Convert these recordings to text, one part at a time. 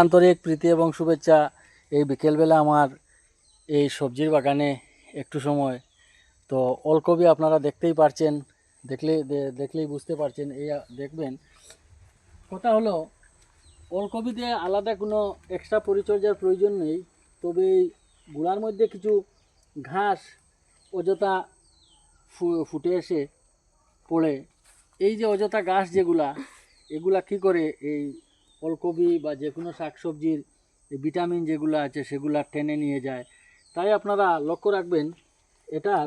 আন্তরিক প্রীতি এবং শুভেচ্ছা। এই বিকেলবেলা আমার এই সবজির বাগানে একটু সময়। তো ওলকপি আপনারা দেখতেই পারছেন, দেখলেই বুঝতে পারছেন। এই দেখবেন, কথা হলো ওলকপিতে আলাদা কোনো এক্সট্রা পরিচর্যার প্রয়োজন নেই। তবে এই গুঁড়ার মধ্যে কিছু ঘাস অযথা ফুটে এসে পড়ে। এই যে অযথা ঘাস এগুলা কি করে এই ওলকপি বা যে কোনো শাকসবজির ভিটামিন যেগুলো আছে সেগুলা টেনে নিয়ে যায়। তাই আপনারা লক্ষ্য রাখবেন, এটার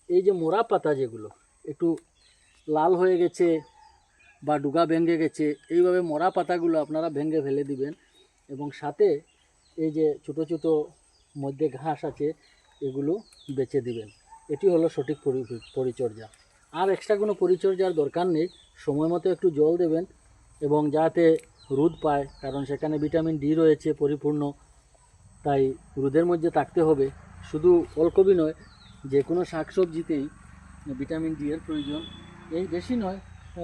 এই যে মোড়া পাতা যেগুলো একটু লাল হয়ে গেছে বা ডুগা ভেঙে গেছে, এইভাবে মোড়া পাতাগুলো আপনারা ভেঙে ফেলে দিবেন। এবং সাথে এই যে ছোটো ছোটো মধ্যে ঘাস আছে এগুলো বেচে দিবেন। এটি হলো সঠিক পরিচর্যা। আর এক্সট্রা কোনো পরিচর্যার দরকার নেই। সময় মতো একটু জল দেবেন এবং যাতে রোদ পায়, কারণ সেখানে ভিটামিন ডি রয়েছে পরিপূর্ণ। তাই রোদের মধ্যে থাকতে হবে। শুধু ওলকপি নয়, যে কোনো শাকসবজিতেই ভিটামিন ডি এর প্রয়োজন। এই বেশি নয়,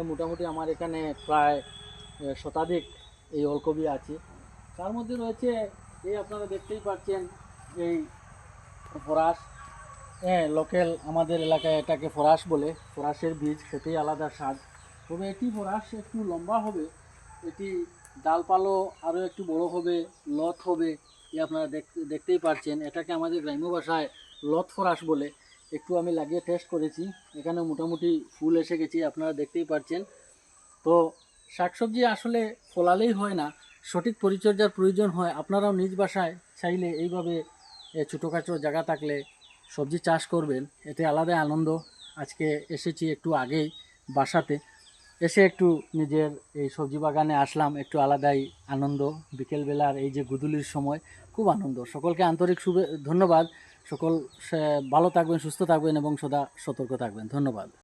মোটামুটি আমার এখানে প্রায় শতাধিক এই ওলকপি আছে। তার মধ্যে রয়েছে এই আপনারা দেখতেই পাচ্ছেন এই ফরাস। হ্যাঁ, লোকাল আমাদের এলাকায় এটাকে ফরাস বলে। ফরাসের বীজ খেতেই আলাদা স্বাদ। তবে এটি ফরাস একটু লম্বা হবে, এটি ডালপালো আরও একটু বড় হবে, লত হবে। এ আপনারা দেখতেই পাচ্ছেন। এটাকে আমাদের গ্রাম্য ভাষায় লত ফরাস বলে। একটু আমি লাগিয়ে টেস্ট করেছি, এখানে মোটামুটি ফুল এসে গেছে, আপনারা দেখতেই পাচ্ছেন। তো শাকসবজি আসলে ফলালেই হয় না, সঠিক পরিচর্যার প্রয়োজন হয়। আপনারাও নিজ বাসায় চাইলে এইভাবে ছোটোখাটো জায়গা থাকলে সবজি চাষ করবেন, এতে আলাদাই আনন্দ। আজকে এসেছি একটু আগেই বাসাতে, এসে একটু নিজের এই সবজি বাগানে আসলাম, একটু আলাদাই আনন্দ। বিকেলবেলার এই যে গুদুলির সময়, খুব আনন্দ। সকলকে আন্তরিক ধন্যবাদ। সকল ভালো থাকবেন, সুস্থ থাকবেন এবং সদা সতর্ক থাকবেন। ধন্যবাদ।